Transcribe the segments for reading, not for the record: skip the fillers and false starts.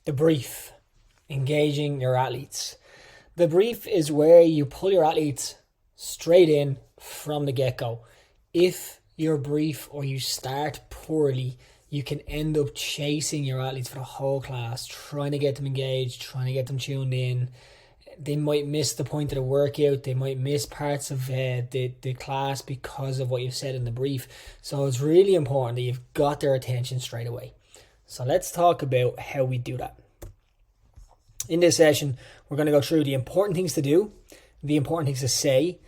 The brief, engaging your athletes. The brief is where you pull your athletes straight in from the get-go. If you're brief or you start poorly, you can end up chasing your athletes for the whole class, trying to get them engaged, trying to get them tuned in. They might miss the point of the workout. They might miss parts of the class because of what you've said in the brief. So it's really important that you've got their attention straight away. So let's talk about how we do that. In this session, we're going to go through the important things to do, the important things to say,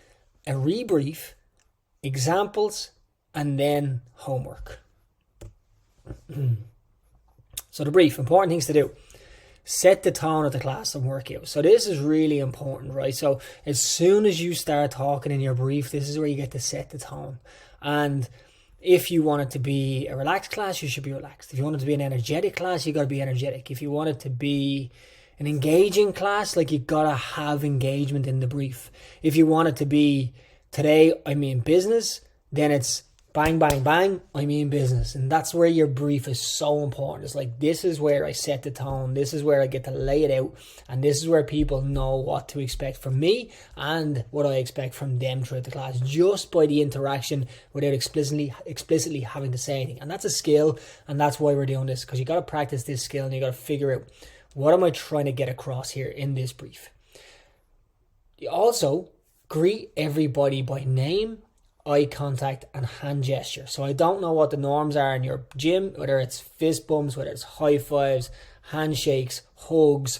a rebrief, examples, and then homework. So the brief, important things to do. Set the tone of the class and workout. So this is really important, right? So as soon as you start talking in your brief, this is where you get to set the tone. And if you want it to be a relaxed class, you should be relaxed. If you want it to be an energetic class, you got to be energetic. If you want it to be an engaging class, like you got to have engagement in the brief. If you want it to be, today I mean business, then it's bang, bang, bang, I mean business. And that's where your brief is so important. It's like, this is where I set the tone. This is where I get to lay it out. And this is where people know what to expect from me and what I expect from them throughout the class, just by the interaction without explicitly having to say anything. And that's a skill. And that's why we're doing this, because you got to practice this skill and you got to figure out, what am I trying to get across here in this brief? You also greet everybody by name, eye contact, and hand gesture. So I don't know what the norms are in your gym, whether it's fist bumps, whether it's high fives, handshakes, hugs,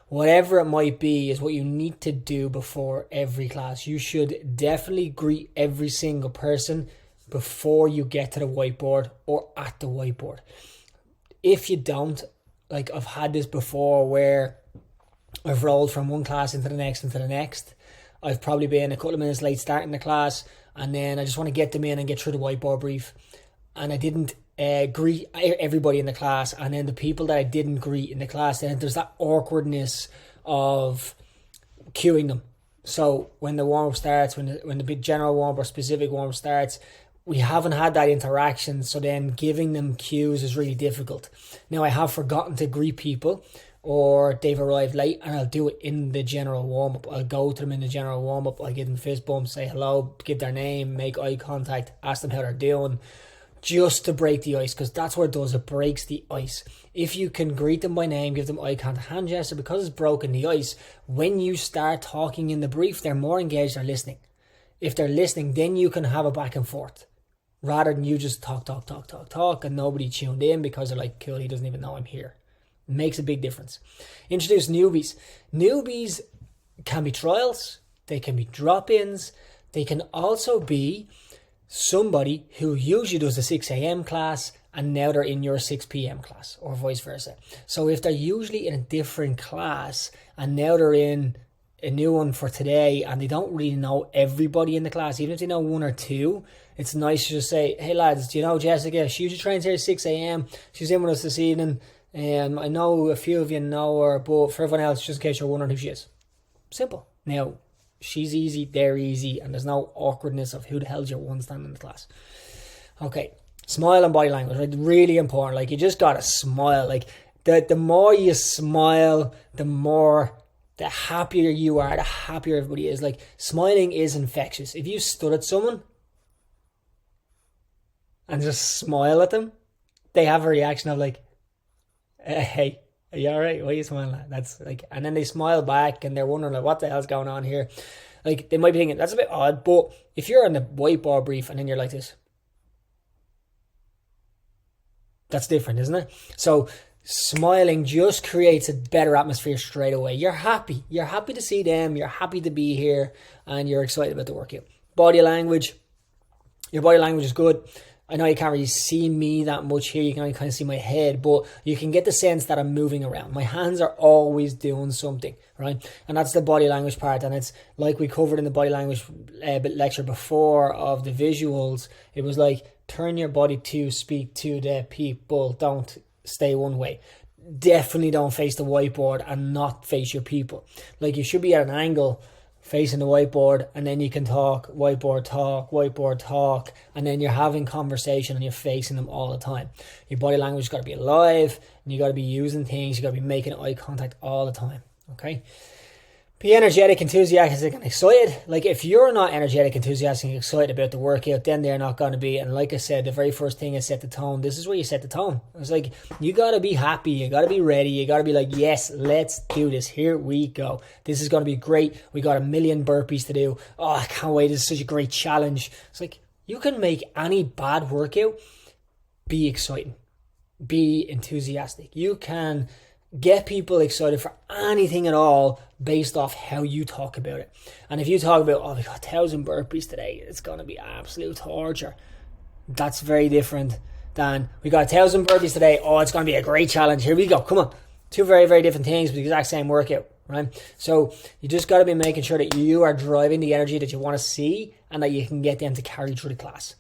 whatever it might be, is what you need to do before every class. You should definitely greet every single person before you get to the whiteboard or at the whiteboard. If you don't, like I've had this before where I've rolled from one class into the next. I've probably been a couple of minutes late starting the class, and then I just want to get them in and get through the whiteboard brief. And I didn't greet everybody in the class. And then the people that I didn't greet in the class, then there's that awkwardness of queuing them. So when the warm-up starts, when the big general warm-up or specific warm-up starts, we haven't had that interaction. So then giving them cues is really difficult. Now I have forgotten to greet people, or they've arrived late, and I'll do it in the general warm-up. I'll go to them in the general warm-up. I'll give them fist bumps, say hello, give their name, make eye contact, ask them how they're doing, just to break the ice, because that's what it does. It breaks the ice. If you can greet them by name, give them eye contact, hand gesture, because it's broken the ice, when you start talking in the brief, they're more engaged, they're listening. If they're listening, then you can have a back and forth, rather than you just talk, and nobody tuned in because they're like, cool, he doesn't even know I'm here. Makes a big difference. Introduce newbies. Newbies can be trials, they can be drop-ins, they can also be somebody who usually does the 6 a.m. class and now they're in your 6 p.m. class, or vice versa. So if they're usually in a different class and now they're in a new one for today and they don't really know everybody in the class, even if they know one or two, it's nice to just say, hey lads, do you know Jessica? She usually trains here at 6 a.m. She's in with us this evening. I know a few of you know her, but for everyone else, just in case you're wondering who she is. Simple. Now, she's easy, they're easy, and there's no awkwardness of who the hell's your one standing in the class. Okay, smile and body language, right? Really important. Like, you just gotta smile. Like, the more you smile, the happier you are, the happier everybody is. Like, smiling is infectious. If you stood at someone and just smile at them, they have a reaction of like, hey, are you alright? Why are you smiling at? That's like, and then they smile back and they're wondering like, what the hell's going on here? Like, they might be thinking that's a bit odd, but if you're on the whiteboard brief and then you're like this, that's different, isn't it? So smiling just creates a better atmosphere straight away. You're happy to see them, you're happy to be here, and you're excited about the workout. Body language, your body language is good. I know you can't really see me that much here. You can only kind of see my head, but you can get the sense that I'm moving around. My hands are always doing something, right? And that's the body language part. And it's like we covered in the body language lecture before of the visuals. It was like, turn your body to speak to the people. Don't stay one way. Definitely don't face the whiteboard and not face your people. Like, you should be at an angle facing the whiteboard, and then you can talk, whiteboard, talk, and then you're having conversation and you're facing them all the time. Your body language has got to be alive, and you got to be using things, you got to be making eye contact all the time, okay? Be energetic, enthusiastic, and excited. Like, if you're not energetic, enthusiastic, and excited about the workout, then they're not going to be. And like I said, the very first thing is set the tone. This is where you set the tone. It's like, you got to be happy. You got to be ready. You got to be like, yes, let's do this. Here we go. This is going to be great. We got 1 million burpees to do. Oh, I can't wait. This is such a great challenge. It's like, you can make any bad workout be exciting. Be enthusiastic. You can get people excited for anything at all based off how you talk about it. And if you talk about, oh, we got 1,000 burpees today, it's going to be absolute torture. That's very different than, we got 1,000 burpees today, oh, it's going to be a great challenge. Here we go. Come on. Two very, very different things with the exact same workout, right? So you just got to be making sure that you are driving the energy that you want to see and that you can get them to carry through the class.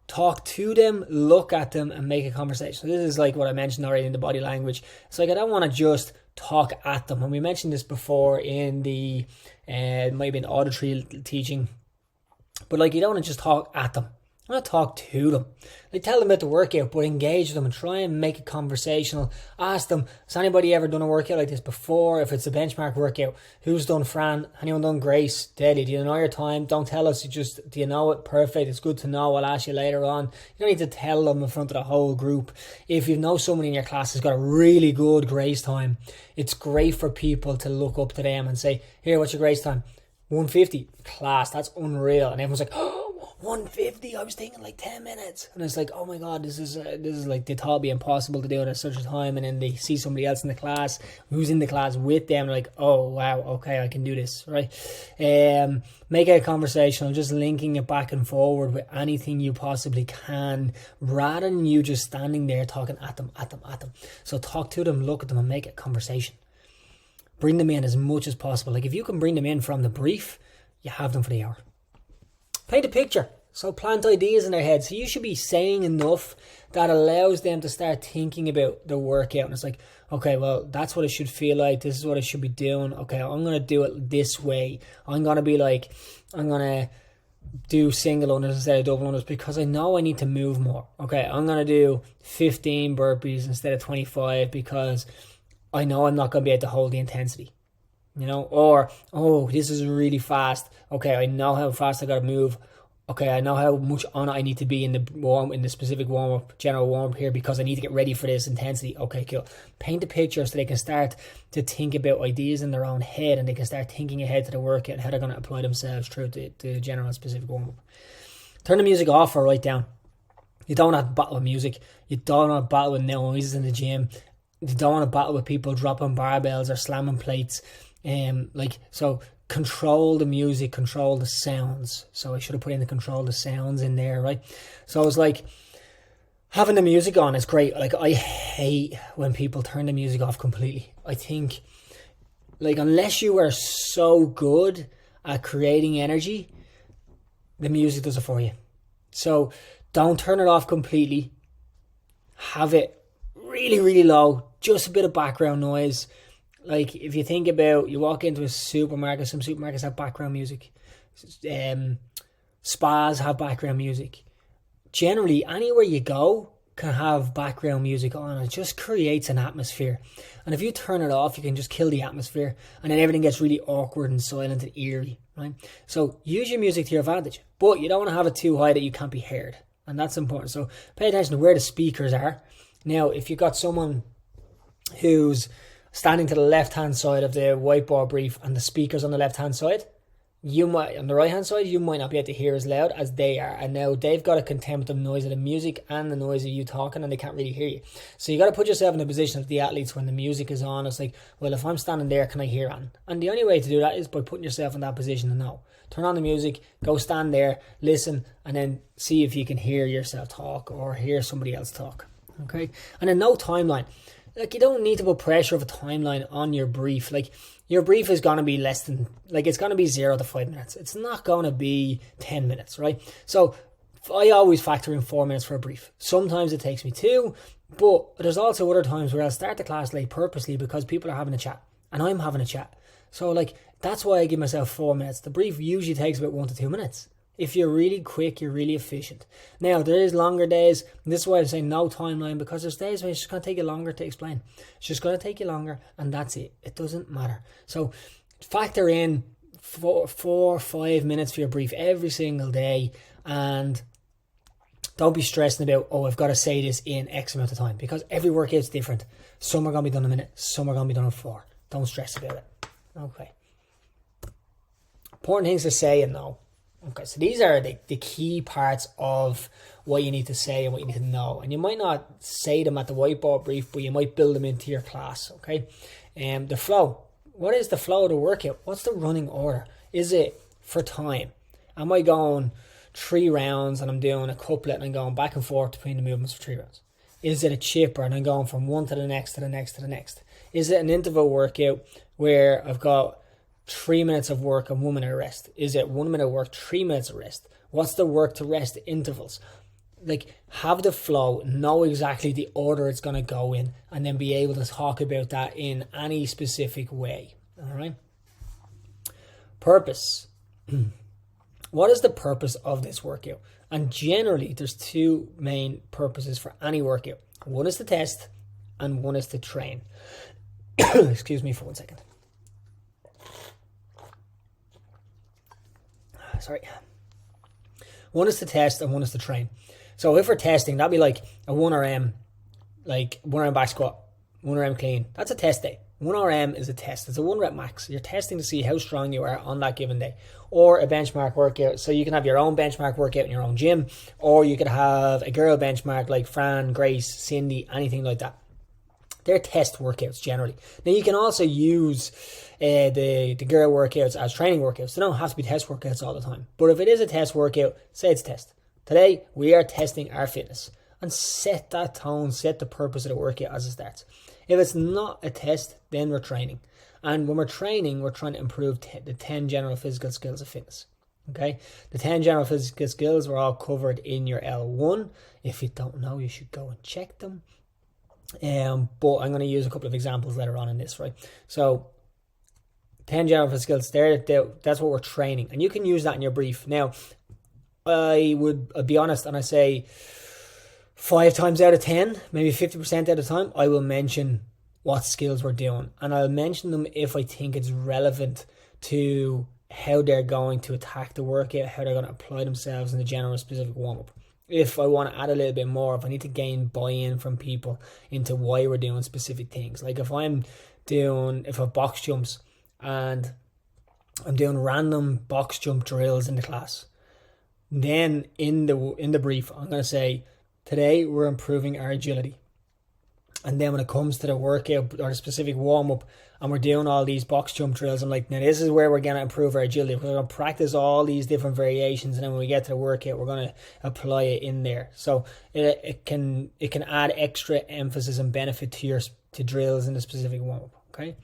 Talk to them, look at them, and make a conversation. So this is like what I mentioned already in the body language. It's like, I don't want to just talk at them. And we mentioned this before in the, maybe an auditory teaching. But like, you don't want to just talk at them. You want to talk to them. Like, tell them about the workout, but engage them and try and make it conversational. Ask them, has anybody ever done a workout like this before? If it's a benchmark workout, who's done Fran? Anyone done Grace? Daily? Do you know your time? Don't tell us. Do you know it? Perfect. It's good to know. I'll ask you later on. You don't need to tell them in front of the whole group. If you know someone in your class has got a really good Grace time, it's great for people to look up to them and say, here, what's your Grace time? 150. Class. That's unreal. And everyone's like, oh, 150, I was thinking like 10 minutes. And it's like, oh my God, this is like, they thought it'd be impossible to do it at such a time. And then they see somebody else in the class who's in the class with them, like, oh wow, okay, I can do this, right? Make it a conversational, just linking it back and forward with anything you possibly can, rather than you just standing there talking at them. So talk to them, look at them, and make it a conversation. Bring them in as much as possible. Like, if you can bring them in from the brief, you have them for the hour. Paint a picture. So plant ideas in their head. So you should be saying enough that allows them to start thinking about the workout. And it's like, okay, well, that's what it should feel like. This is what I should be doing. Okay, I'm going to do it this way. I'm going to do single unders instead of double unders because I know I need to move more. Okay, I'm going to do 15 burpees instead of 25 because I know I'm not going to be able to hold the intensity. You know, or, oh, this is really fast. Okay, I know how fast I got to move. Okay, I know how much on I need to be in the specific warm-up, general warm-up here because I need to get ready for this intensity. Okay, cool. Paint a picture so they can start to think about ideas in their own head and they can start thinking ahead to the workout and how they're going to apply themselves through the general and specific warm-up. Turn the music off or write down. You don't have to battle with music. You don't want to battle with noises in the gym. You don't want to battle with people dropping barbells or slamming plates. So control the music, control the sounds. So I should have put in the control the sounds in there, right? So it's like, having the music on is great. Like, I hate when people turn the music off completely. I think, like, unless you are so good at creating energy, the music does it for you. So don't turn it off completely. Have it really, really low, just a bit of background noise. Like, if you think about, you walk into a supermarket, some supermarkets have background music. Spas have background music. Generally, anywhere you go can have background music on. It just creates an atmosphere. And if you turn it off, you can just kill the atmosphere. And then everything gets really awkward and silent and eerie, right? So use your music to your advantage. But you don't want to have it too high that you can't be heard. And that's important. So pay attention to where the speakers are. Now, if you've got someone who's standing to the left-hand side of the whiteboard brief and the speakers on the left-hand side, on the right-hand side, you might not be able to hear as loud as they are. And now they've got to contend with the noise of the music and the noise of you talking, and they can't really hear you. So you got to put yourself in the position of the athletes when the music is on. It's like, well, if I'm standing there, can I hear on? And the only way to do that is by putting yourself in that position to know. Turn on the music, go stand there, listen, and then see if you can hear yourself talk or hear somebody else talk. Okay? And then no timeline. Like, you don't need to put pressure of a timeline on your brief. Like, your brief is going to be less than, like, it's going to be 0 to 5 minutes. It's not going to be 10 minutes, right? So I always factor in 4 minutes for a brief. Sometimes it takes me 2, but there's also other times where I'll start the class late purposely because people are having a chat and I'm having a chat. So like, that's why I give myself 4 minutes. The brief usually takes about 1 to 2 minutes. If you're really quick, you're really efficient. Now, there is longer days. And this is why I'm saying no timeline, because there's days where it's just going to take you longer to explain. It's just going to take you longer, and that's it. It doesn't matter. So factor in 4 or 5 minutes for your brief every single day, and don't be stressing about, oh, I've got to say this in X amount of time, because every workout's different. Some are going to be done in a minute. Some are going to be done in 4. Don't stress about it. Okay. Important things to say and know. Okay, so these are the key parts of what you need to say and what you need to know. And you might not say them at the whiteboard brief, but you might build them into your class, okay? The flow. What is the flow of the workout? What's the running order? Is it for time? Am I going 3 rounds and I'm doing a couplet and I'm going back and forth between the movements for 3 rounds? Is it a chipper and I'm going from one to the next to the next to the next? Is it an interval workout where I've got 3 minutes of work and 1 minute of rest? Is it 1 minute work, 3 minutes of rest? What's the work to rest intervals? Like, have the flow, know exactly the order it's going to go in, and then be able to talk about that in any specific way. All right. Purpose. What is the purpose of this workout? And generally, there's 2 main purposes for any workout. One is to test, and one is to train. Excuse me for 1 second. Sorry. One is to test and one is to train. So if we're testing, that'd be like a 1RM, like 1RM back squat, 1RM clean. That's a test day. 1RM is a test. It's a 1 rep max. You're testing to see how strong you are on that given day. Or a benchmark workout. So you can have your own benchmark workout in your own gym, or you could have a girl benchmark like Fran, Grace, Cindy, anything like that. They're test workouts generally. Now you can also use the girl workouts as training workouts. They don't have to be test workouts all the time. But if it is a test workout, say it's a test. Today we are testing our fitness, and set that tone, set the purpose of the workout as it starts. If it's not a test, then we're training. And when we're training, we're trying to improve the 10 general physical skills of fitness. Okay? The 10 general physical skills were all covered in your L1. If you don't know, you should go and check them. But I'm going to use a couple of examples later on in this, right? So 10 general physical skills, that's what we're training. And you can use that in your brief. Now, I'd be honest and I say 5 times out of 10, maybe 50% of the time, I will mention what skills we're doing. And I'll mention them if I think it's relevant to how they're going to attack the workout, how they're going to apply themselves in the general specific warm-up. If I want to add a little bit more, if I need to gain buy-in from people into why we're doing specific things. Like if I've box jumps and I'm doing random box jump drills in the class, then in the brief, I'm going to say, today we're improving our agility. And then when it comes to the workout or the specific warm-up and we're doing all these box jump drills, I'm like, now this is where we're going to improve our agility. We're going to practice all these different variations, and then when we get to the workout, we're going to apply it in there. So it can add extra emphasis and benefit to drills in the specific warm-up. Okay.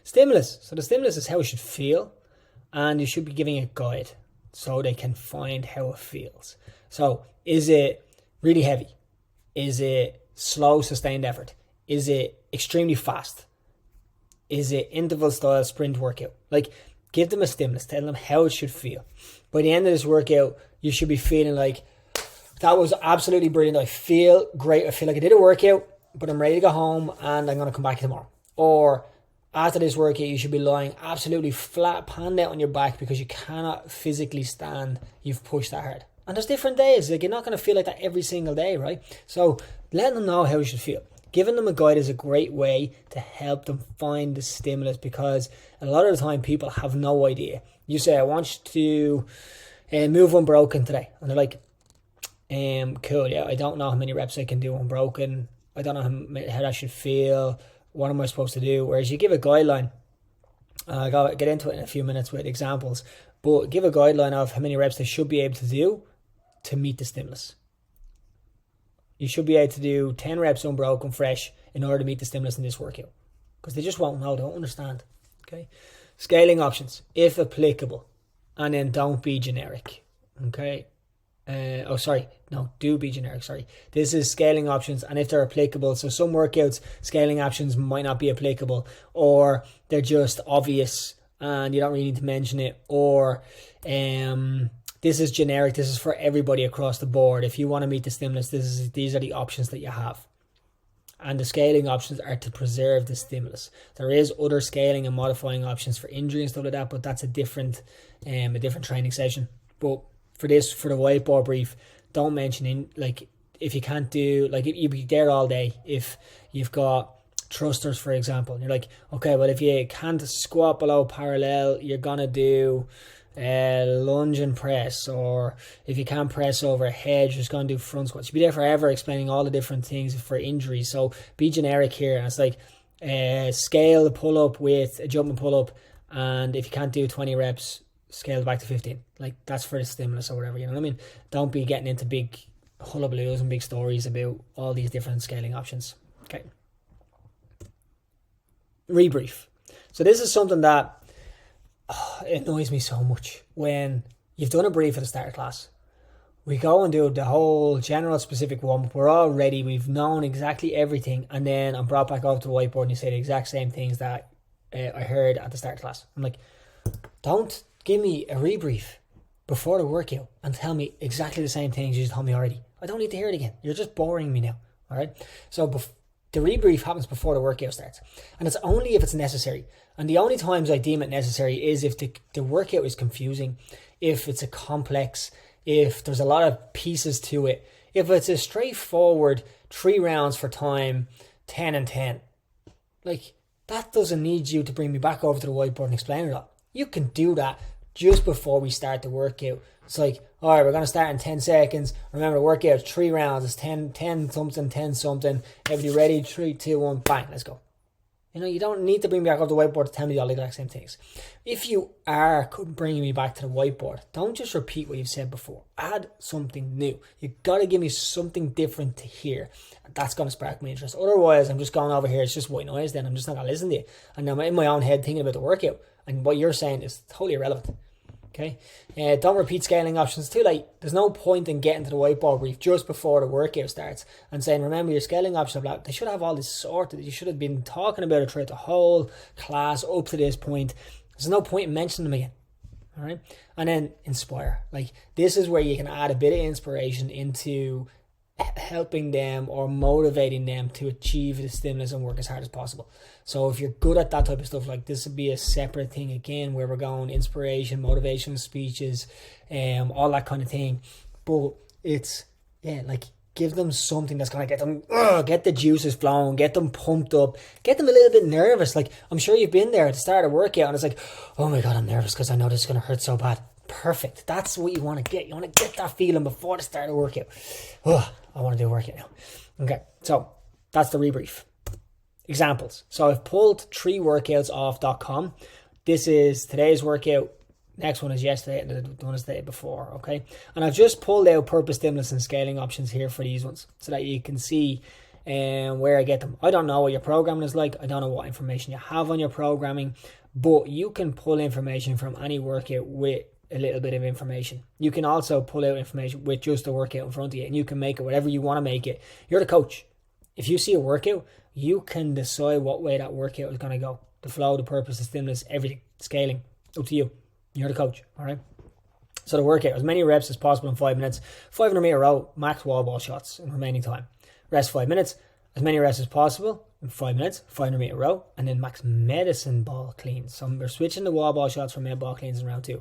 Stimulus. So the stimulus is how it should feel, and you should be giving a guide so they can find how it feels. So is it really heavy? Is it slow, sustained effort? Is it extremely fast? Is it interval style sprint workout? Like, give them a stimulus, tell them how it should feel. By the end of this workout, you should be feeling like, that was absolutely brilliant. I feel great. I feel like I did a workout, but I'm ready to go home and I'm going to come back tomorrow. Or after this workout, you should be lying absolutely flat, panned out on your back because you cannot physically stand. You've pushed that hard. And there's different days. Like, you're not going to feel like that every single day, right? So letting them know how you should feel. Giving them a guide is a great way to help them find the stimulus, because a lot of the time people have no idea. You say, I want you to move unbroken today. And they're like, cool, yeah, I don't know how many reps I can do unbroken. I don't know how that should feel. What am I supposed to do? Whereas you give a guideline. I'll get into it in a few minutes with examples. But give a guideline of how many reps they should be able to do to meet the stimulus. You should be able to do 10 reps unbroken fresh in order to meet the stimulus in this workout. Because they just won't know, they don't understand. Okay. Scaling options, if applicable. And then don't be generic. Okay. Do be generic, sorry. This is scaling options, and if they're applicable. So some workouts, scaling options might not be applicable, or they're just obvious and you don't really need to mention it, or this is generic, this is for everybody across the board. If you want to meet the stimulus, these are the options that you have. And the scaling options are to preserve the stimulus. There is other scaling and modifying options for injury and stuff like that, but that's a different training session. But for the whiteboard brief, don't mention if you can't do, like, if you'd be there all day, if you've got thrusters, for example, and you're like, okay, well, if you can't squat below parallel, you're gonna do lunge and press, or if you can't press over a hedge, you're just going to do front squats. You'll be there forever explaining all the different things for injuries. So be generic here, and it's like scale the pull-up with a jumping pull-up, and if you can't do 20 reps, scale back to 15. Like, that's for the stimulus or whatever, you know what I mean? Don't be getting into big hullabaloos and big stories about all these different scaling options. Okay. Rebrief. So this is something that it annoys me so much. When you've done a brief at the start of class, we go and do the whole general specific warm-up, we're all ready, we've known exactly everything, and then I'm brought back over to the whiteboard and you say the exact same things that I heard at the start of class. I'm like, don't give me a rebrief before the workout and tell me exactly the same things you told me already. I don't need to hear it again. You're just boring me now. All right. So the rebrief happens before the workout starts, and it's only if it's necessary. And the only times I deem it necessary is if the workout is confusing, if it's a complex, if there's a lot of pieces to it, if it's a straightforward 3 rounds for time, 10 and 10. Like, that doesn't need you to bring me back over to the whiteboard and explain it all. You can do that just before we start the workout. It's like, all right, we're going to start in 10 seconds. Remember, the workout is 3 rounds. It's 10 something, 10 something. Everybody ready? 3, 2, 1, bang, let's go. You know, you don't need to bring me back up the whiteboard to tell me all the exact same things. If you are bringing me back to the whiteboard, don't just repeat what you've said before. Add something new. You've got to give me something different to hear. That's going to spark my interest. Otherwise, I'm just going over here. It's just white noise then. I'm just not going to listen to you. And I'm in my own head thinking about the workout. And what you're saying is totally irrelevant. Okay, don't repeat scaling options. It's too late. There's no point in getting to the whiteboard brief just before the workout starts and saying, remember your scaling options. They should have all this sorted. You should have been talking about it throughout the whole class up to this point. There's no point in mentioning them again. All right, and then inspire. Like, this is where you can add a bit of inspiration into helping them or motivating them to achieve the stimulus and work as hard as possible. So if you're good at that type of stuff, like, this would be a separate thing again, where we're going inspiration, motivational speeches, all that kind of thing. But it's, like, give them something that's going to get them, get the juices flowing, get them pumped up, get them a little bit nervous. Like, I'm sure you've been there at the start of a workout and it's like, oh my God, I'm nervous because I know this is going to hurt so bad. Perfect. That's what you want to get. You want to get that feeling before the start of the workout. I want to do a workout now. Okay, so that's the rebrief. Examples. So I've pulled 3 workouts off.com. This is today's workout. Next one is yesterday, and the one is the day before. Okay, and I've just pulled out purpose, stimulus, and scaling options here for these ones so that you can see where I get them. I don't know what your programming is like. I don't know what information you have on your programming, but you can pull information from any workout with a little bit of information. You can also pull out information with just a workout in front of you, and you can make it whatever you want to make it. You're the coach. If you see a workout, you can decide what way that workout is going to go. The flow, the purpose, the stimulus, everything. Scaling. Up to you. You're the coach. All right. So the workout, as many reps as possible in 5 minutes. 500 meter row, max wall ball shots in remaining time. Rest 5 minutes. As many reps as possible in 5 minutes, 500 meter row, and then max medicine ball cleans. So we're switching the wall ball shots for med ball cleans in round 2.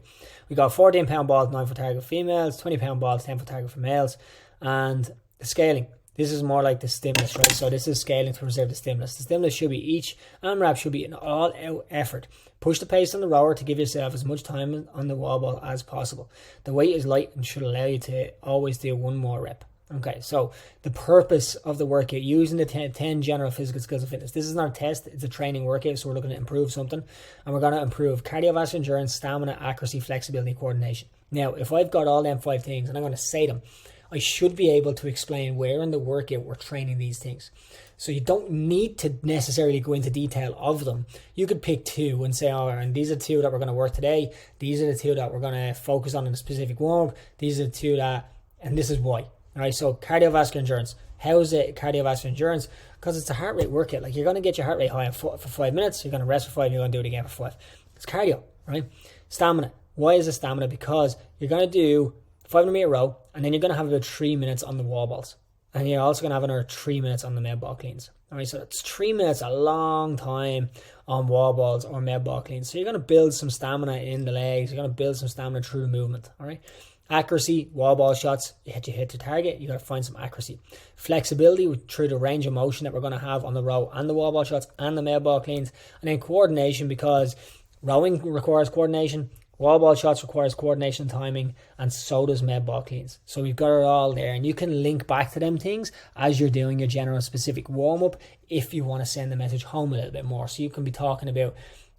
We got 14 pound balls, 9 for target for females, 20 pound balls, 10 for target for males. And the scaling, this is more like the stimulus, right? So this is scaling to preserve the stimulus. The stimulus should be each AMRAP should be an all-out effort. Push the pace on the rower to give yourself as much time on the wall ball as possible. The weight is light and should allow you to always do 1 more rep. Okay, so the purpose of the workout, using the 10 general physical skills of fitness. This is not a test, it's a training workout, so we're looking to improve something. And we're going to improve cardiovascular endurance, stamina, accuracy, flexibility, coordination. Now, if I've got all them 5 things and I'm going to say them, I should be able to explain where in the workout we're training these things. So you don't need to necessarily go into detail of them. You could pick 2 and say, oh, and these are 2 that we're going to work today. These are the 2 that we're going to focus on in a specific warm-up. These are the 2 that, and this is why. All right, so cardiovascular endurance. How is it cardiovascular endurance? Because it's a heart rate workout. Like, you're going to get your heart rate high for 5 minutes. You're going to rest for 5. You're going to do it again for 5. It's cardio, right? Stamina. Why is it stamina? Because you're going to do 500 meter row, and then you're going to have about 3 minutes on the wall balls. And you're also going to have another 3 minutes on the med ball cleans. All right, so it's 3 minutes, a long time on wall balls or med ball cleans. So you're going to build some stamina in the legs. You're going to build some stamina through the movement. All right. Accuracy, wall ball shots, you hit the target. You got to find some accuracy. Flexibility through the range of motion that we're going to have on the row and the wall ball shots and the med ball cleans. And then coordination, because rowing requires coordination. Wall ball shots requires coordination and timing, and so does med ball cleans. So we've got it all there, and you can link back to them things as you're doing your general specific warm-up if you want to send the message home a little bit more. So you can be talking about,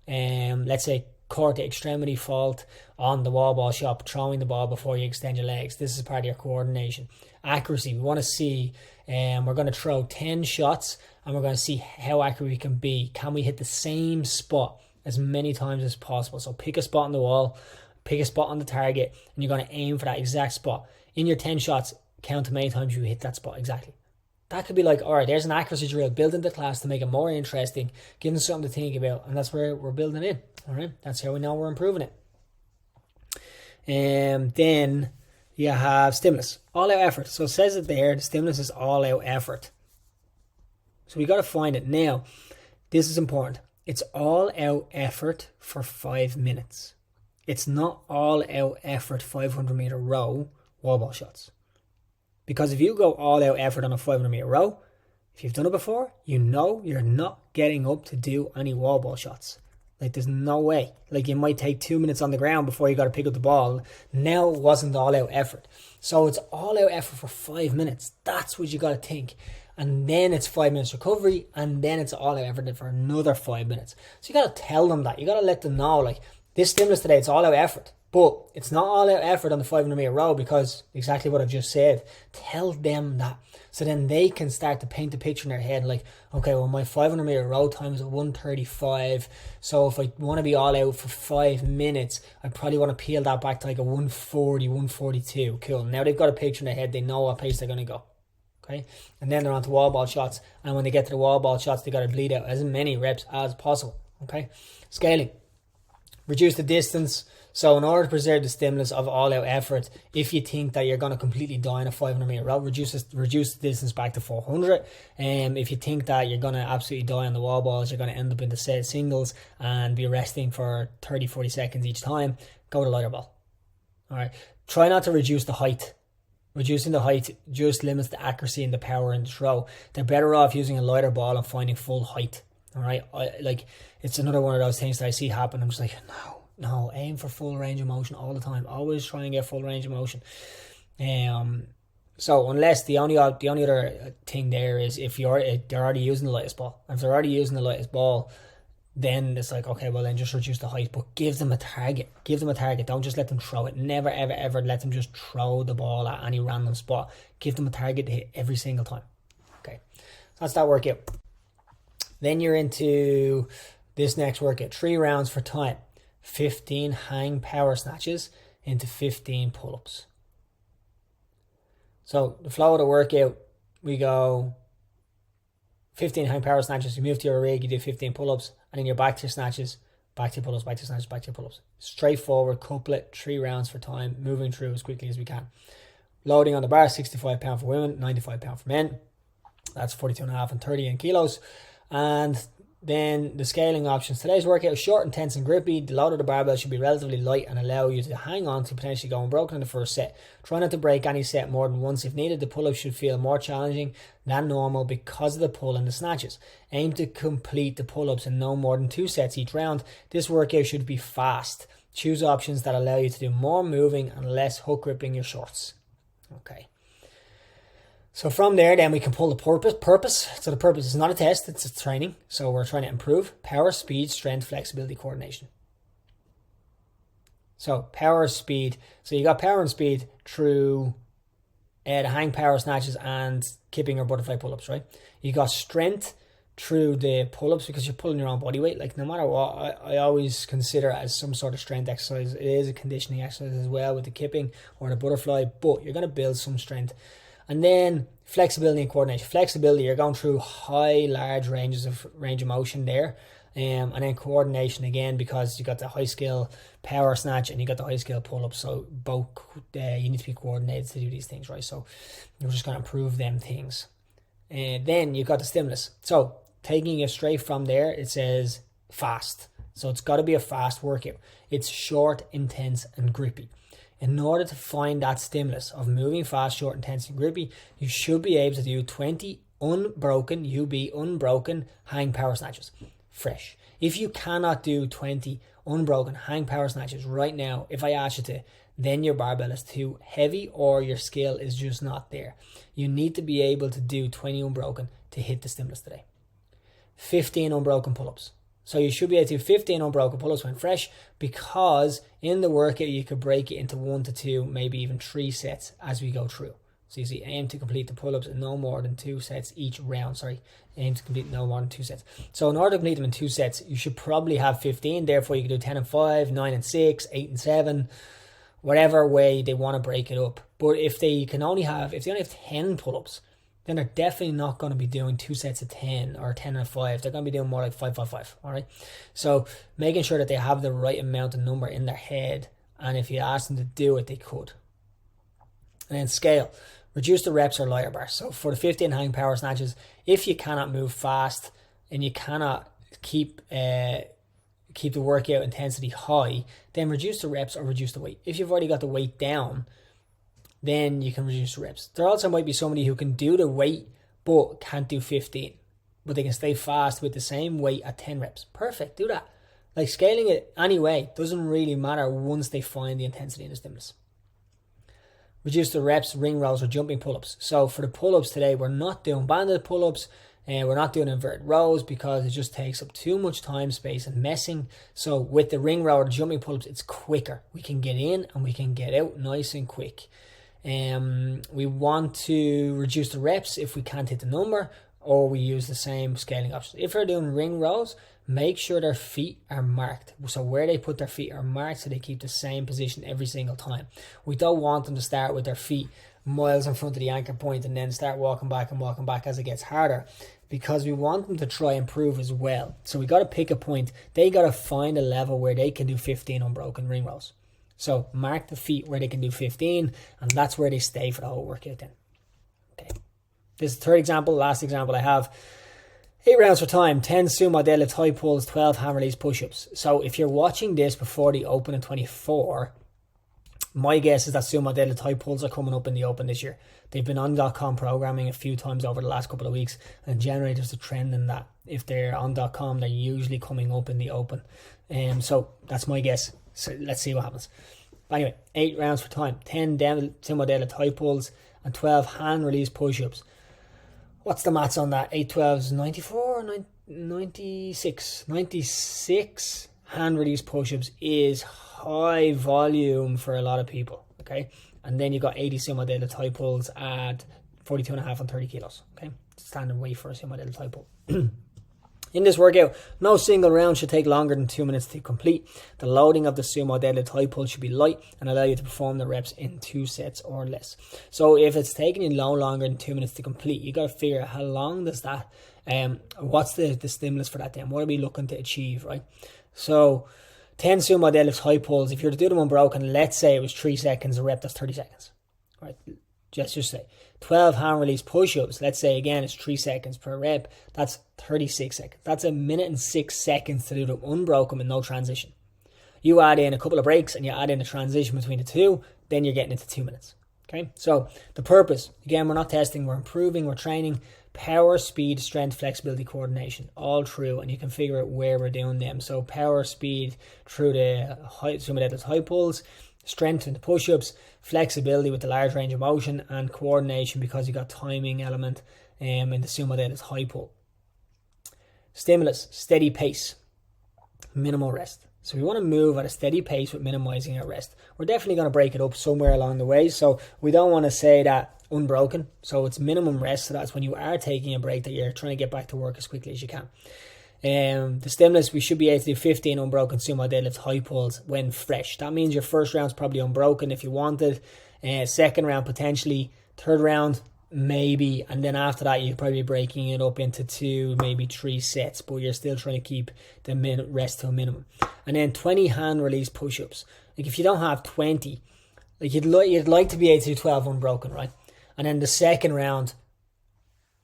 let's say, core to extremity fault on the wall ball shot, throwing the ball before you extend your legs. This is part of your coordination. Accuracy, we want to see, we're going to throw 10 shots, and we're going to see how accurate we can be. Can we hit the same spot as many times as possible? So pick a spot on the wall, pick a spot on the target, and you're going to aim for that exact spot. In your 10 shots, count how many times you hit that spot exactly. That could be like, all right, there's an accuracy drill built into class to make it more interesting, give them something to think about, and that's where we're building in. All right, that's how we know we're improving it. Then you have stimulus, all out effort. So it says it there, the stimulus is all out effort. So we got to find it. Now, this is important. It's all out effort for 5 minutes. It's not all out effort 500 meter row wall ball shots. Because if you go all out effort on a 500 meter row, if you've done it before, you know you're not getting up to do any wall ball shots. Like, there's no way. Like, you might take 2 minutes on the ground before you got to pick up the ball. Now it wasn't all out effort. So it's all out effort for 5 minutes. That's what you got to think. And then it's 5 minutes recovery, and then it's all out effort for another 5 minutes. So you got to tell them that. You got to let them know, like, this stimulus today, it's all out effort. But it's not all out effort on the 500 meter row, because exactly what I've just said. Tell them that. So then they can start to paint the picture in their head, like, okay, well, my 500 meter row time is at 1:35. So if I want to be all out for 5 minutes, I probably want to peel that back to like a 1:40, 1:42. Cool. Now they've got a picture in their head. They know what pace they're going to go. Okay. And then they're on to wall ball shots. And when they get to the wall ball shots, they got to bleed out as many reps as possible. Okay. Scaling. Reduce the distance. So in order to preserve the stimulus of all-out effort, if you think that you're going to completely die in a 500 meter row, reduce the distance back to 400. If you think that you're going to absolutely die on the wall balls, you're going to end up in the set singles and be resting for 30, 40 seconds each time, go to lighter ball. All right. Try not to reduce the height. Reducing the height just limits the accuracy and the power in the throw. They're better off using a lighter ball and finding full height. All right. It's another one of those things that I see happen. I'm just like, no, aim for full range of motion all the time. Always try and get full range of motion. So unless the only other thing there is if they're already using the lightest ball. If they're already using the lightest ball, then it's like, okay, well then just reduce the height, but give them a target. Don't just let them throw it. Never, ever, ever let them just throw the ball at any random spot. Give them a target to hit every single time. Okay, so that's that workout. Then you're into this next workout. 3 rounds for time. 15 hang power snatches into 15 pull-ups. So the flow of the workout, we go 15 hang power snatches, you move to your rig, you do 15 pull-ups, and then you're back to your snatches, back to your pull-ups, back to your snatches, back to your pull-ups. Straightforward couplet, 3 rounds for time, moving through as quickly as we can. Loading on the bar, 65 pound for women, 95 pound for men. That's 42.5 and 30 in kilos. And then the scaling options. Today's workout is short, intense and grippy. The load of the barbell should be relatively light and allow you to hang on to potentially going broken in the first set. Try not to break any set more than once if needed. The pull-up should feel more challenging than normal because of the pull and the snatches. Aim to complete the pull-ups in no more than 2 sets each round. This workout should be fast. Choose options that allow you to do more moving and less hook gripping your shorts. Okay. So from there, then we can pull the purpose. So the purpose is not a test, it's a training. So we're trying to improve power, speed, strength, flexibility, coordination. So power, speed. So you got power and speed through the hang power snatches and kipping or butterfly pull-ups, right? You got strength through the pull-ups because you're pulling your own body weight. Like no matter what, I always consider it as some sort of strength exercise. It is a conditioning exercise as well with the kipping or the butterfly, but you're going to build some strength. And then Flexibility and coordination. Flexibility, you're going through high, large range of motion there. And then coordination again, because you got the high skill power snatch and you got the high skill pull up. So both you need to be coordinated to do these things, right? So you're just going to improve them things. And then you've got the stimulus. So taking it straight from there, it says fast. So it's got to be a fast workout. It's short, intense, and grippy. In order to find that stimulus of moving fast, short, intense, and grippy, you should be able to do 20 unbroken hang power snatches. Fresh. If you cannot do 20 unbroken hang power snatches right now, if I ask you to, then your barbell is too heavy or your skill is just not there. You need to be able to do 20 unbroken to hit the stimulus today. 15 unbroken pull-ups. So you should be able to do 15 unbroken pull-ups when fresh, because in the workout you could break it into 1 to 2, maybe even 3 sets as we go through. So you see, aim to complete the pull-ups in no more than 2 sets each round. Aim to complete no more than 2 sets. So in order to complete them in 2 sets, you should probably have 15. Therefore, you can do 10 and 5, 9 and 6, 8 and 7, whatever way they want to break it up. But if they only have 10 pull-ups, then they're definitely not going to be doing 2 sets of 10 or 10 and 5. They're going to be doing more like 5, 5, 5. All right. So making sure that they have the right amount of number in their head, and if you ask them to do it, they could. And then scale. Reduce the reps or lighter bars. So for the 15 hang power snatches, if you cannot move fast and you cannot keep the workout intensity high, then reduce the reps or reduce the weight. If you've already got the weight down, then you can reduce the reps. There also might be somebody who can do the weight but can't do 15, but they can stay fast with the same weight at 10 reps. Perfect, do that. Like scaling it anyway doesn't really matter once they find the intensity and the stimulus. Reduce the reps, ring rows, or jumping pull-ups. So for the pull-ups today, we're not doing banded pull-ups, and we're not doing inverted rows because it just takes up too much time, space, and messing. So with the ring row or the jumping pull-ups, it's quicker. We can get in and we can get out nice and quick. We want to reduce the reps if we can't hit the number, or we use the same scaling options. If we're doing ring rows, make sure their feet are marked. So where they put their feet are marked so they keep the same position every single time. We don't want them to start with their feet miles in front of the anchor point and then start walking back as it gets harder, because we want them to try and improve as well. So we got to pick a point. They got to find a level where they can do 15 unbroken ring rows. So mark the feet where they can do 15, and that's where they stay for the whole workout then. Okay. This is the third example, last example I have. 8 rounds for time, 10 sumo deadlift high pulls, 12 hand release push-ups. So if you're watching this before the Open in 24, my guess is that sumo deadlift high pulls are coming up in the Open this year. They've been on .com programming a few times over the last couple of weeks, and generally there's a trend in that. If they're on .com, they're usually coming up in the Open. So that's my guess. So let's see what happens. But anyway, 8 rounds for time, 10 sumo deadlift high pulls, and 12 hand release push-ups. What's the maths on that? 8 12s, 94, 96. 96 hand release push-ups is high volume for a lot of people, okay? And then you've got 80 sumo deadlift high pulls at 42.5 and 30 kilos, okay? Standard weight for a sumo deadlift high pull. In this workout, no single round should take longer than 2 minutes to complete. The loading of the sumo deadlift high pull should be light and allow you to perform the reps in 2 sets or less. So if it's taking you no longer than 2 minutes to complete, you got to figure out how long does that, what's the stimulus for that then? What are we looking to achieve, right? So 10 sumo deadlifts high pulls, if you're to do them unbroken, let's say it was 3 seconds a rep, that's 30 seconds, right? Just say 12 hand release push-ups, let's say again it's 3 seconds per rep, that's 36 seconds. That's 1 minute and 6 seconds to do them unbroken with no transition. You add in a couple of breaks and you add in a transition between the two, then you're getting into 2 minutes. Okay, so the purpose, again, we're not testing, we're improving, we're training. Power, speed, strength, flexibility, coordination, all through, and you can figure out where we're doing them. So power, speed through the sumo deadlift high pulls, strength in the push-ups, flexibility with the large range of motion, and coordination because you got timing element in the sumo deadlift high pull. Stimulus, steady pace, minimal rest. So we want to move at a steady pace with minimizing our rest. We're definitely going to break it up somewhere along the way, so we don't want to say that unbroken. So it's minimum rest, so that's when you are taking a break that you're trying to get back to work as quickly as you can. The stimulus, we should be able to do 15 unbroken sumo deadlift high pulls when fresh. That means your first round's probably unbroken if you wanted. Second round potentially. Third round, maybe, and then after that you're probably breaking it up into 2, maybe 3 sets, but you're still trying to keep the rest to a minimum. And then 20 hand release push-ups. Like if you don't have 20, like you'd like to be able to do 12 unbroken, right? And then the second round,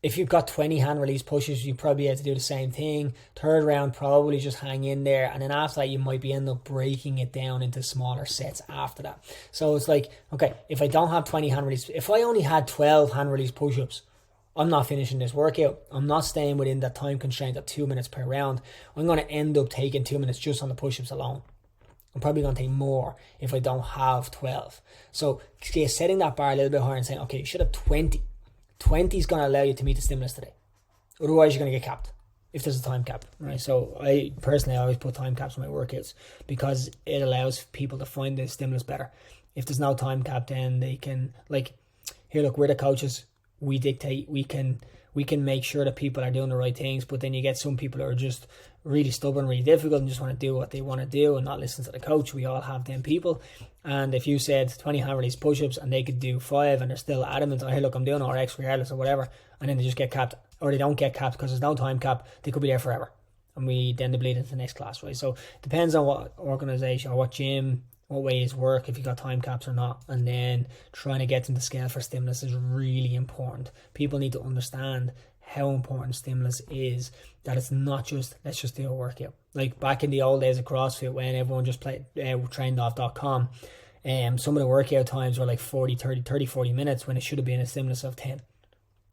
if you've got 20 hand release pushes, you probably have to do the same thing. Third round, probably just hang in there. And then after that, you might end up breaking it down into smaller sets after that. So it's like, okay, if I don't have 20 hand release, if I only had 12 hand release push-ups, I'm not finishing this workout. I'm not staying within that time constraint of 2 minutes per round. I'm going to end up taking 2 minutes just on the push-ups alone. I'm probably going to take more if I don't have 12. So setting that bar a little bit higher and saying, okay, you should have 20. 20 is going to allow you to meet the stimulus today. Otherwise, you're going to get capped if there's a time cap, right? So I personally always put time caps on my workouts because it allows people to find the stimulus better. If there's no time cap, then they can, like, here, look, we're the coaches. We dictate. We can make sure that people are doing the right things, but then you get some people who are just really stubborn, really difficult, and just want to do what they want to do and not listen to the coach. We all have them people. And if you said 20 hand release push-ups and they could do 5 and they're still adamant, oh, hey, look, I'm doing RX regardless or whatever, and then they just get capped, or they don't get capped because there's no time cap, they could be there forever. And then they bleed into the next class, right? So it depends on what organization or what gym, what ways work, if you got time caps or not. And then trying to get them to scale for stimulus is really important. People need to understand how important stimulus is, that it's not just, let's just do a workout. Like back in the old days of CrossFit when everyone just trained off .com, some of the workout times were like 40 minutes when it should have been a stimulus of 10.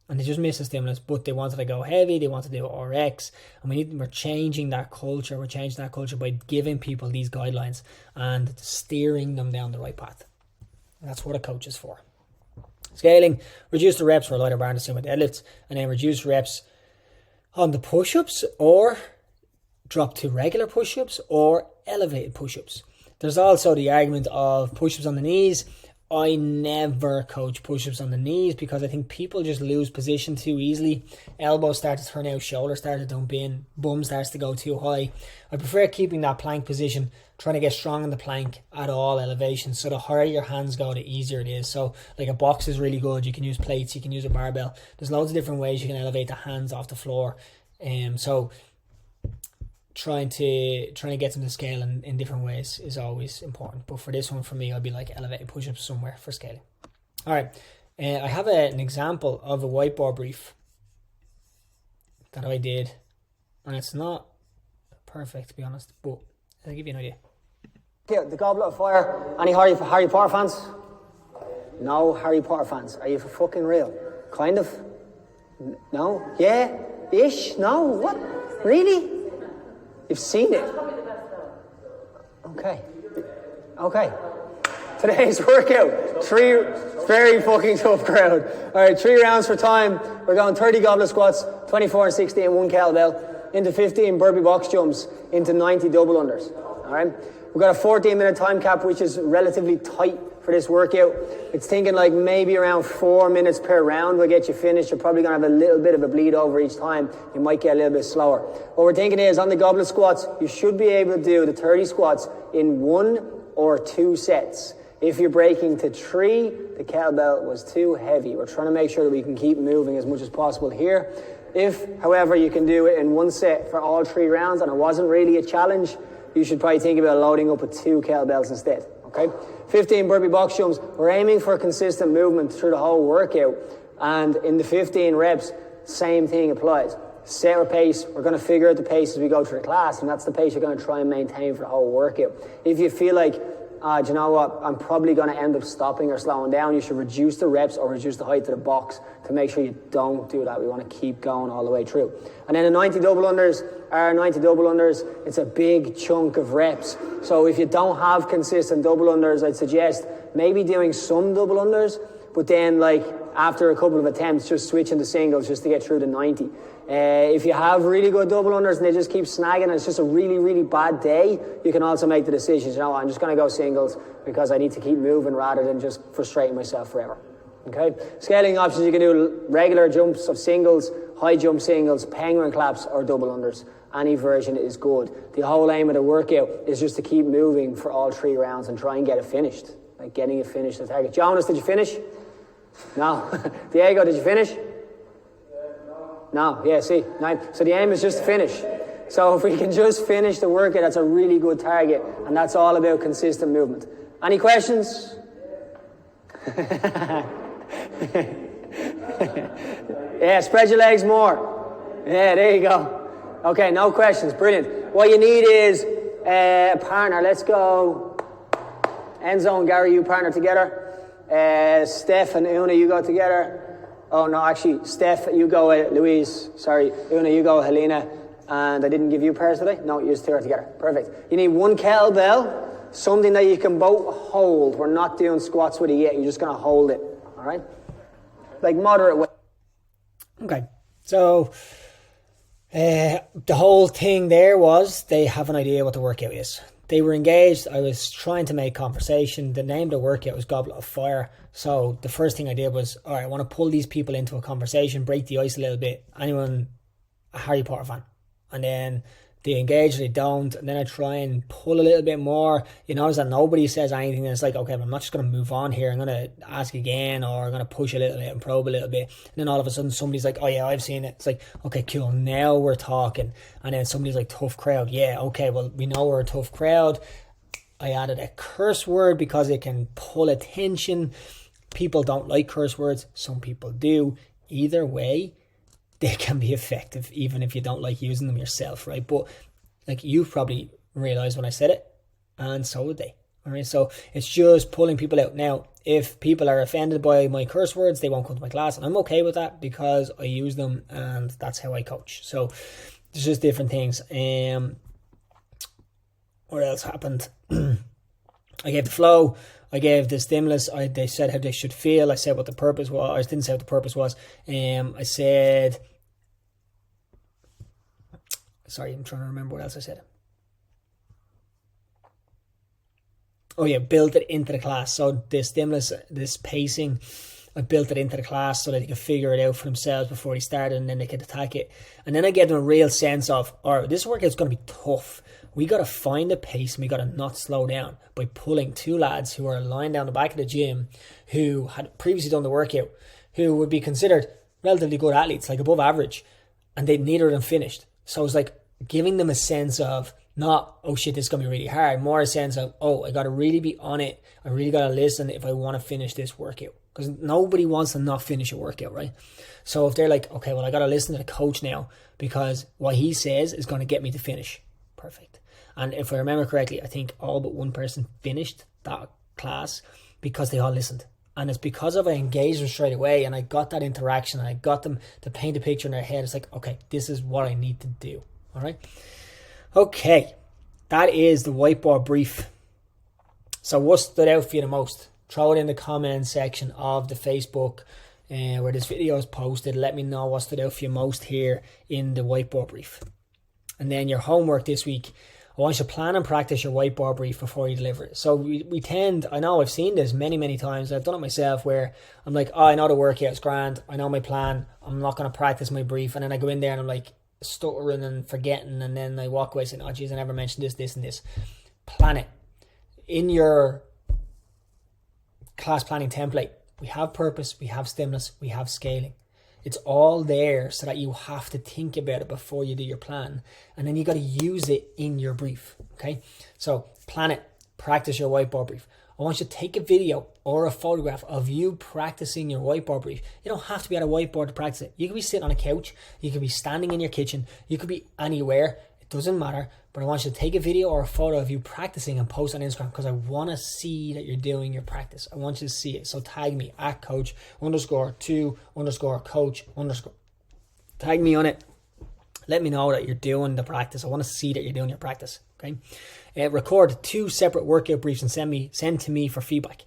And they just missed the stimulus, but they wanted to go heavy, they wanted to do RX, and we're changing that culture. We're changing that culture by giving people these guidelines and steering them down the right path. And that's what a coach is for. Scaling, reduce the reps for a lighter bar and the same with deadlifts, and then reduce reps on the push-ups or drop to regular push-ups or elevated push-ups. There's also the argument of push-ups on the knees. I never coach push-ups on the knees because I think people just lose position too easily. Elbows start to turn out, shoulders start to dump in, bum starts to go too high. I prefer keeping that plank position, trying to get strong in the plank at all elevations. So the higher your hands go, the easier it is. So like a box is really good. You can use plates, you can use a barbell. There's loads of different ways you can elevate the hands off the floor. So trying to get them to scale in different ways is always important. But for this one, for me, I'd be like elevated push-ups somewhere for scaling. All right. I have an example of a whiteboard brief that I did. And it's not perfect, to be honest, but I'll give you an idea. Okay, the Goblet of Fire. Any Harry Potter fans? No Harry Potter fans. Are you for fucking real? Kind of? No? Yeah? Ish? No? What? Really? You've seen it? Okay. Today's workout. 3 very fucking tough crowd. Alright, 3 rounds for time. We're going 30 goblet squats, 24 and 60 and 1 kettlebell, into 15 burpee box jumps, into 90 double unders. Alright? We've got a 14-minute time cap, which is relatively tight for this workout. It's thinking like maybe around 4 minutes per round will get you finished. You're probably going to have a little bit of a bleed over each time. You might get a little bit slower. What we're thinking is on the goblet squats, you should be able to do the 30 squats in 1 or 2 sets. If you're breaking to 3, the kettlebell was too heavy. We're trying to make sure that we can keep moving as much as possible here. If, however, you can do it in 1 set for all 3 rounds and it wasn't really a challenge, you should probably think about loading up with 2 kettlebells instead. Okay? 15 burpee box jumps. We're aiming for consistent movement through the whole workout. And in the 15 reps, same thing applies. Set our pace. We're going to figure out the pace as we go through the class, and that's the pace you're going to try and maintain for the whole workout. If you feel like, do you know what, I'm probably going to end up stopping or slowing down, you should reduce the reps or reduce the height of the box to make sure you don't do that. We want to keep going all the way through. And then the 90 double unders, it's a big chunk of reps. So if you don't have consistent double unders, I'd suggest maybe doing some double unders, but then like after a couple of attempts, just switching to singles just to get through the 90. If you have really good double unders and they just keep snagging and it's just a really, really bad day, you can also make the decision, you know what, I'm just going to go singles because I need to keep moving rather than just frustrating myself forever. Okay? Scaling options, you can do regular jumps of singles, high jump singles, penguin claps or double unders. Any version is good. The whole aim of the workout is just to keep moving for all 3 rounds and try and get it finished. Like getting it finished, the target. Jonas, did you finish? No. Diego, did you finish? No. Yeah, see, 9. So the aim is just to finish. So if we can just finish the workout, that's a really good target. And that's all about consistent movement. Any questions? Yeah, spread your legs more. Yeah, there you go. Okay, no questions. Brilliant. What you need is a partner. Let's go. Enzo and Gary, you partner together. Steph and Una, you go together. Oh, no, actually, Steph, you go with Louise. Sorry, Una, you go with Helena. And I didn't give you pairs today? No, you just two are together. Perfect. You need one kettlebell, something that you can both hold. We're not doing squats with it yet. You're just going to hold it. All right? Like moderate weight. Okay. So the whole thing there was they have an idea what the workout is. They were engaged. I was trying to make conversation. The name of the workout was Goblet of Fire. So the first thing I did was, all right, I want to pull these people into a conversation, break the ice a little bit. Anyone a Harry Potter fan? And then they engage, they don't. And then I try and pull a little bit more. You notice that nobody says anything. And it's like, okay, I'm not just going to move on here. I'm going to ask again, or I'm going to push a little bit and probe a little bit. And then all of a sudden somebody's like, oh yeah, I've seen it. It's like, okay, cool. Now we're talking. And then somebody's like, tough crowd. Yeah, okay, well, we know we're a tough crowd. I added a curse word because it can pull attention. People don't like curse words. Some people do. Either way, they can be effective even if you don't like using them yourself, right? But like, you probably realized when I said it, and so would they. All right, so it's just pulling people out. Now, if people are offended by my curse words, they won't come to my class, and I'm okay with that because I use them and that's how I coach. So there's just different things. What else happened? I gave the flow. I gave the stimulus. They said how they should feel. I said what the purpose was. I didn't say what the purpose was. I said... Sorry, I'm trying to remember what else I said. Oh yeah, built it into the class. So the stimulus, this pacing, I built it into the class so that they could figure it out for themselves before they started, and then they could attack it. And then I gave them a real sense of, all right, this workout is going to be tough. We got to find a pace and we got to not slow down by pulling two lads who are lying down the back of the gym who had previously done the workout, who would be considered relatively good athletes, like above average, and neither of them finished. So it was like giving them a sense of not, oh shit, this is going to be really hard, more a sense of, oh, I got to really be on it. I really got to listen if I want to finish this workout. Because nobody wants to not finish a workout, right? So if they're like, okay, well, I got to listen to the coach now because what he says is going to get me to finish. Perfect. And if I remember correctly, I think all but one person finished that class because they all listened. And it's because of I engaged them straight away and I got that interaction and I got them to paint a picture in their head. It's like, okay, this is what I need to do. All right. Okay. That is the whiteboard brief. So what stood out for you the most? Throw it in the comment section of the Facebook where this video is posted. Let me know what stood out for you most here in the whiteboard brief. And then your homework this week, I want you to plan and practice your whiteboard brief before you deliver it. So we tend, I know I've seen this many times. I've done it myself where I'm like, oh, I know the workout's grand. I know my plan. I'm not going to practice my brief. And then I go in there and I'm like stuttering and forgetting. And then I walk away saying, oh, geez, I never mentioned this, and this. Plan it. In your class planning template, we have purpose, we have stimulus, we have scaling. It's all there so that you have to think about it before you do your plan. And then you got to use it in your brief. Okay. So plan it, practice your whiteboard brief. I want you to take a video or a photograph of you practicing your whiteboard brief. You don't have to be at a whiteboard to practice it. You could be sitting on a couch. You could be standing in your kitchen. You could be anywhere. It doesn't matter. But I want you to take a video or a photo of you practicing and post on Instagram because I want to see that you're doing your practice. I want you to see it. So tag me at coach_2_coach_. Tag me on it. Let me know that you're doing the practice. I want to see that you're doing your practice. Okay. Record 2 separate workout briefs and send to me for feedback.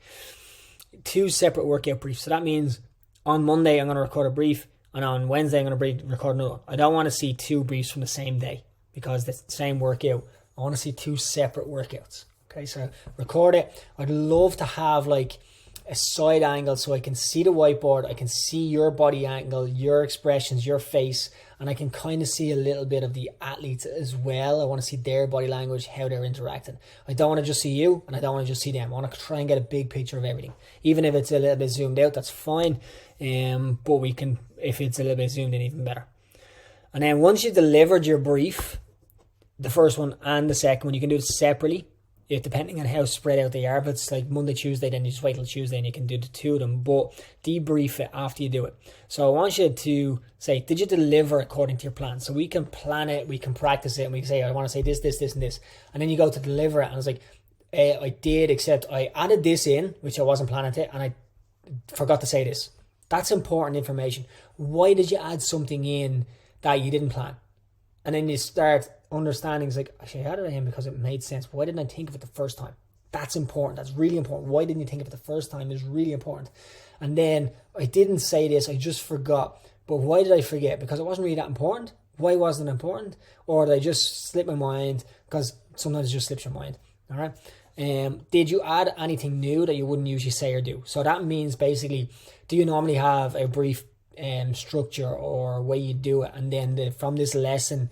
2 separate workout briefs. So that means on Monday I'm going to record a brief, and on Wednesday I'm going to record another one. I don't want to see 2 briefs from the same day, because it's the same workout. I want to see 2 separate workouts. Okay, so record it. I'd love to have like a side angle so I can see the whiteboard, I can see your body angle, your expressions, your face, and I can kind of see a little bit of the athletes as well. I want to see their body language, how they're interacting. I don't want to just see you, and I don't want to just see them. I want to try and get a big picture of everything. Even if it's a little bit zoomed out, that's fine. But we can, if it's a little bit zoomed in, even better. And then once you've delivered your brief, the first one and the second one, you can do it separately, depending on how spread out they are. If it's like Monday, Tuesday, then you just wait till Tuesday and you can do the two of them, but debrief it after you do it. So I want you to say, did you deliver according to your plan? So we can plan it, we can practice it, and we can say, I want to say this, this, this, and this. And then you go to deliver it, and it's like, I did, except I added this in, which I wasn't planning to, and I forgot to say this. That's important information. Why did you add something in that you didn't plan? And then you start understanding, it's like, actually, I added it in because it made sense. But why didn't I think of it the first time? That's important. That's really important. Why didn't you think of it the first time is really important. And then I didn't say this, I just forgot. But why did I forget? Because it wasn't really that important. Why wasn't it important? Or did I just slip my mind? Because sometimes it just slips your mind. All right. Did you add anything new that you wouldn't usually say or do? So that means basically, do you normally have a brief structure or way you do it? And then from this lesson,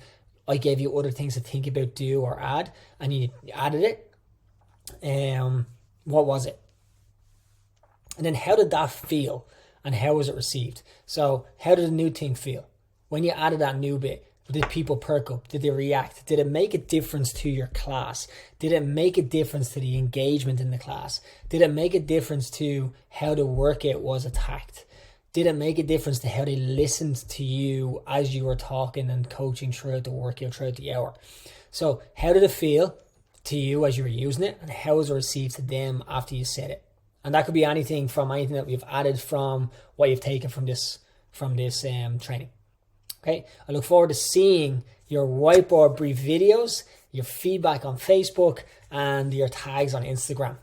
I gave you other things to think about, do, or add, and you added it. What was it? And then how did that feel? And how was it received? So how did the new thing feel? When you added that new bit, did people perk up? Did they react? Did it make a difference to your class? Did it make a difference to the engagement in the class? Did it make a difference to how the workout was attacked? Did it make a difference to how they listened to you as you were talking and coaching throughout the workout, throughout the hour? So how did it feel to you as you were using it? And how was it received to them after you said it? And that could be anything that we've added from what you've taken from this training. Okay, I look forward to seeing your whiteboard brief videos, your feedback on Facebook, and your tags on Instagram.